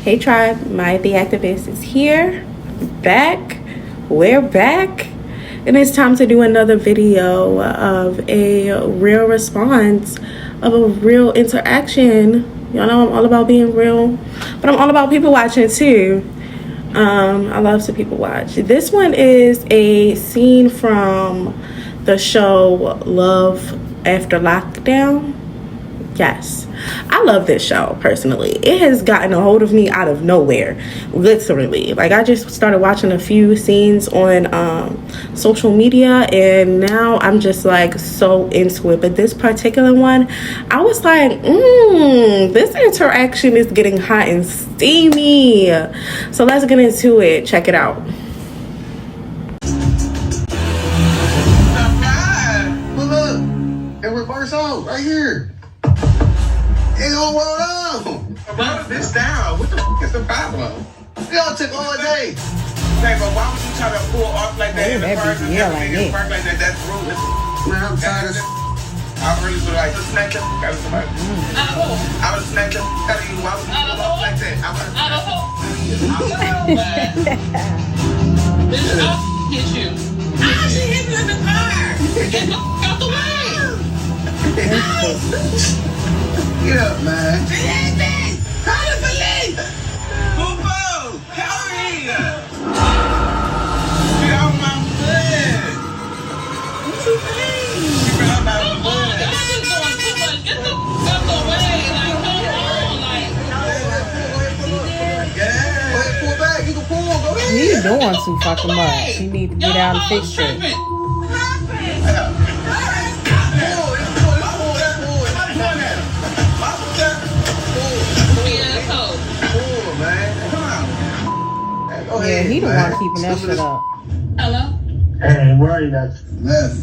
Hey tribe, my The Activist is here, back. We're back, and it's time to do another video of a real response, of a real interaction. Y'all know I'm all about being real, but I'm all about people watching too. I love to people watch. This one is a scene from the show Love After Lockdown. Yes, I love this show personally. It has gotten a hold of me out of nowhere, literally. Like, I just started watching a few scenes on social media, and now I'm just like so into it. But this particular one, I was like, this interaction is getting hot and steamy. So let's get into it. Check it out. Look, and reverse out right here. Ain't gonna roll down. Roll this down. What the f is the problem? Y'all took all day. Hey, but why would you try to pull off like that in the park? Park like that? That's rude. Man, I'm tired of I really would like to smack the f out of somebody. I would smack the f out of you. Why would you pull off like that? I would Bitch, I'll hit you. How she hit me in the car? Get the f out the way. Get up, man. Police! Call the police! Boo-boo! Hurry! Get out my foot! What you think? Get out my foot! Y'all just doing too much. Get the f out the way. Like, come on. Like, Go ahead, pull back. You can pull. Go ahead. He's doing too fucking much. He needs to get out and fix it. Yeah, he the one keeping that shit up. hello? Hey, where are you guys? Left.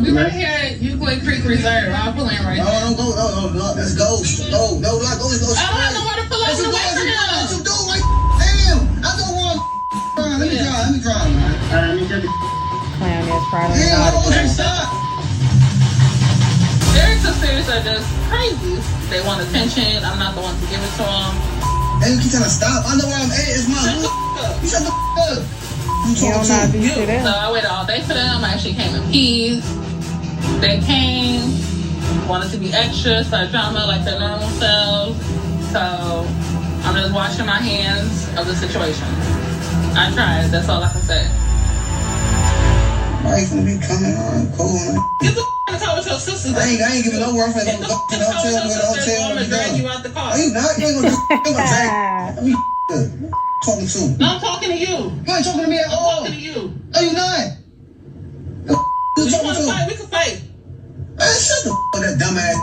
We right here at Euclid Creek Reserve. I'll pull in right No, now. don't go. No. Let's go. No, like go. I don't have nowhere to pull over the way for now. What you do? Like, damn. I don't want. Let me drive, man. Let me get the Clown ass Friday Damn, I don't want night. to stop. Their sisters are just crazy. They want attention. I'm not the one to give it to them. Hey, you keep trying to stop. I know where I'm at. It's my Shut the hood. f up. You shut the up. You He don't know how to do shit So else. I waited all day for them. I actually came in peace. They came, wanted to be extra, started drama like their normal selves. So I'm just washing my hands of the situation. I tried. That's all I can say. Wife gonna be coming on cool, man. Get the f in the car with your sisters. I ain't giving no word for Get the the f in the car with your sisters. I'm gonna drag you out the car. Are you not? You ain't gonna drag. I mean, talking to. No, I'm talking to you. You ain't talking to me at I'm all. talking to you. Are you not? You You talking want to to? fight? We can fight. Man, shut the up, that dumbass.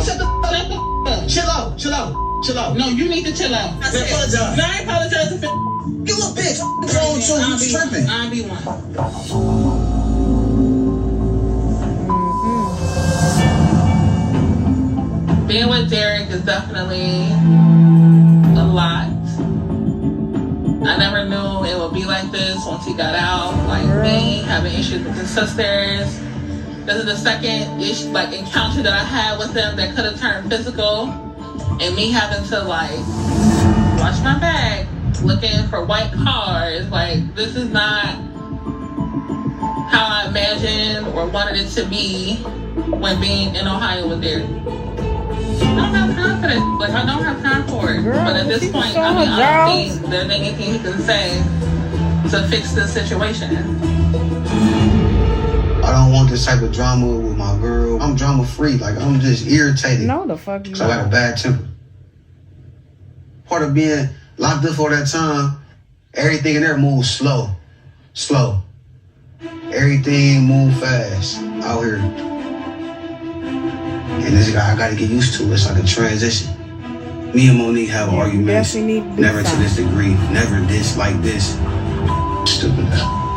Shut the f up. Chill out. No, you need to chill out. I said apologize. No, I ain't apologizing for You a bitch. What's wrong with you? You tripping. I'll be one. Being with Derek is definitely a lot. I never knew it would be like this once he got out. Like me, having issues with his sisters. This is the second encounter that I had with them that could have turned physical. And me having to watch my back, looking for white cars. Like, this is not how I imagined or wanted it to be when being in Ohio with Derek. I don't have time for that. Like, I don't have time for it. Girl, but at this point, I mean, I don't think there's anything he can say to fix this situation. I don't want this type of drama with my girl. I'm drama free. Like, I'm just irritated. No, the fuck you Cause I got a bad temper. Part of being locked up for that time, everything in there moves slow. Everything moves fast out here. And this guy, I gotta get used to. It's like a transition. Me and Monique have arguments. definitely need to do Never to this degree. Never this like this. Stupid.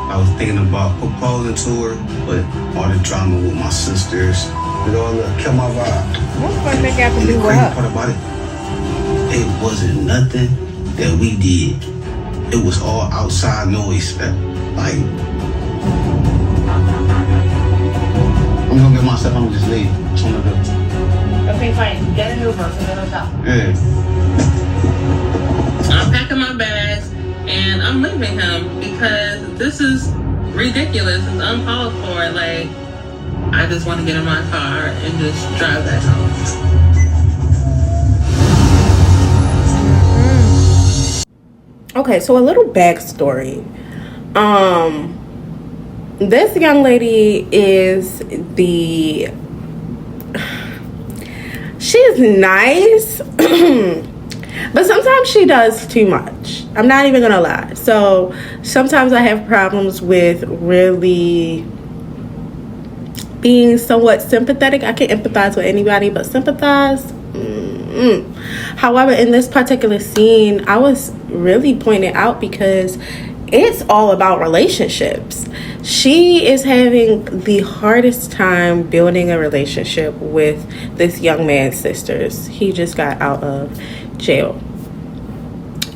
I was thinking about proposing to her, but all the drama with my sisters, it all killed my vibe. What the fuck they got to And do the with crazy her? part about it wasn't nothing that we did. It was all outside noise. Like, I'm gonna get myself, I'm gonna just leave. That's what I'm gonna do. Okay, fine. Get an Uber to the hotel. Yeah. this is ridiculous. It's uncalled for. Like, I just want to get in my car and just drive back home. Okay, so a little backstory. This young lady is she's nice, but sometimes she does too much. I'm not even gonna lie. So sometimes I have problems with really being somewhat sympathetic. I can empathize with anybody, but sympathize, However, in this particular scene, I was really pointed out because it's all about relationships. She is having the hardest time building a relationship with this young man's sisters. He just got out of jail.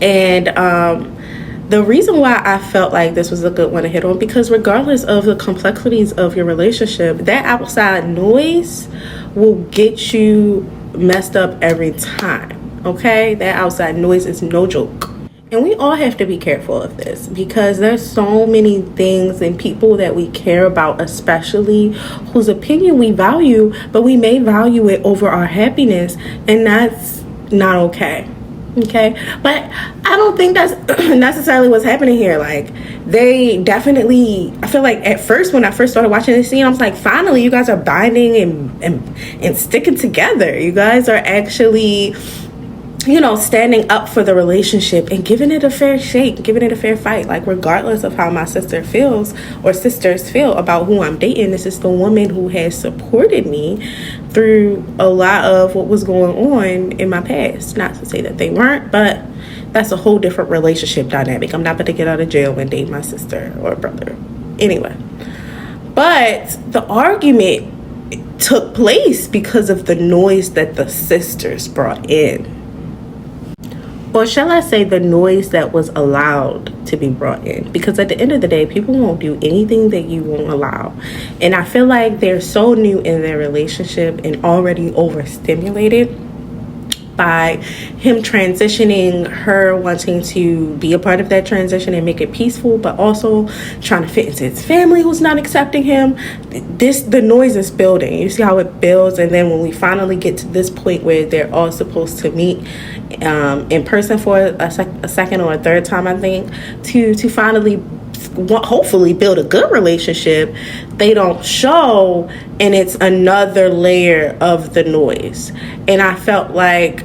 And the reason why I felt like this was a good one to hit on, because regardless of the complexities of your relationship, that outside noise will get you messed up every time. Okay, that outside noise is no joke. And we all have to be careful of this because there's so many things and people that we care about, especially whose opinion we value, but we may value it over our happiness, and that's not okay. Okay, but I don't think that's necessarily what's happening here. Like, they definitely, I feel like at first when I first started watching this scene, I was like, finally you guys are binding and sticking together. You guys are actually, you know, standing up for the relationship and giving it a fair shake, giving it a fair fight. Like, regardless of how my sister feels or sisters feel about who I'm dating, this is the woman who has supported me through a lot of what was going on in my past. Not to say that they weren't, but that's a whole different relationship dynamic. I'm not going to get out of jail and date my sister or brother. Anyway, but the argument took place because of the noise that the sisters brought in. Or shall I say the noise that was allowed to be brought in? Because at the end of the day, people won't do anything that you won't allow. And I feel like they're so new in their relationship and already overstimulated by him transitioning, her wanting to be a part of that transition and make it peaceful, but also trying to fit into his family who's not accepting him. The noise is building. You see how it builds, and then when we finally get to this point where they're all supposed to meet in person for a second or a third time, I think, to finally hopefully build a good relationship, they don't show, and it's another layer of the noise. And I felt like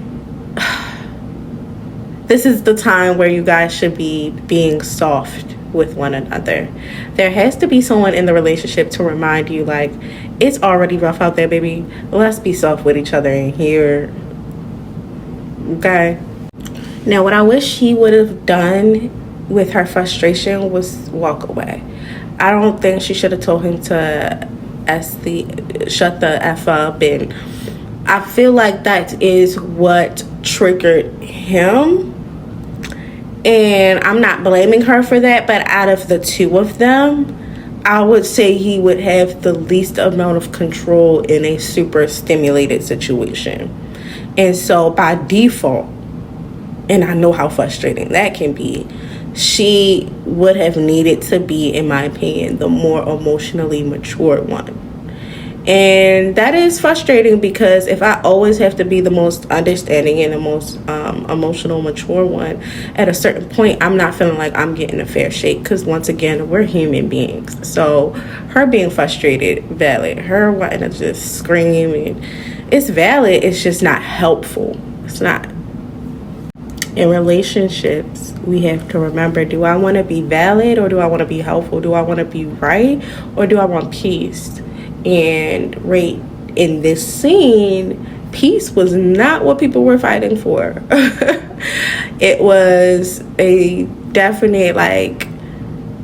this is the time where you guys should be being soft with one another. There has to be someone in the relationship to remind you, like, it's already rough out there, baby. Let's be soft with each other in here. Okay? Now, what I wish he would have done with her frustration was walk away. I don't think she should have told him to shut the F up, and I feel like that is what triggered him. And I'm not blaming her for that, but out of the two of them, I would say he would have the least amount of control in a super stimulated situation. And so by default, and I know how frustrating that can be, she would have needed to be, in my opinion, the more emotionally mature one. And that is frustrating because if I always have to be the most understanding and the most emotional mature one, at a certain point, I'm not feeling like I'm getting a fair shake, because once again, we're human beings. So her being frustrated, valid. Her wanting to just scream, and it's valid. It's just not helpful. It's not. In relationships, we have to remember, do I want to be valid or do I want to be helpful? Do I want to be right or do I want peace? And right in this scene, peace was not what people were fighting for. It was a definite, like,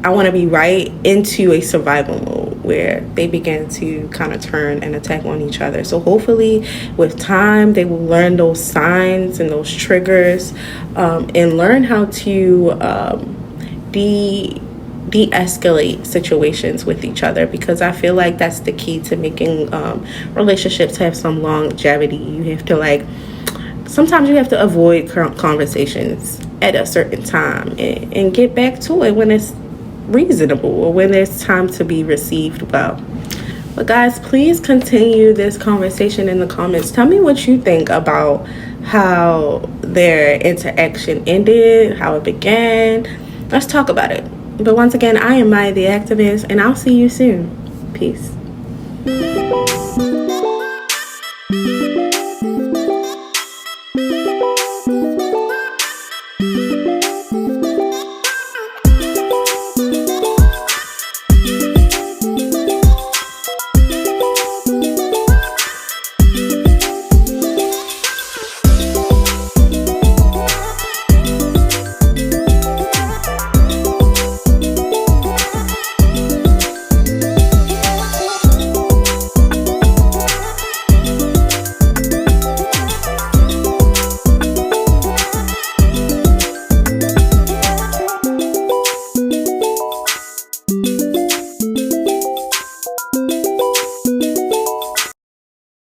I want to be right, into a survival mode where they began to kind of turn and attack on each other. So hopefully with time, they will learn those signs and those triggers, and learn how to de-escalate situations with each other, because I feel like that's the key to making relationships have some longevity. You have to, sometimes you have to avoid conversations at a certain time and get back to it when it's reasonable, or when it's time to be received well. But guys, please continue this conversation in the comments. Tell me what you think about how their interaction ended, how it began. Let's talk about it. But once again, I am Maya the Activist, and I'll see you soon. Peace.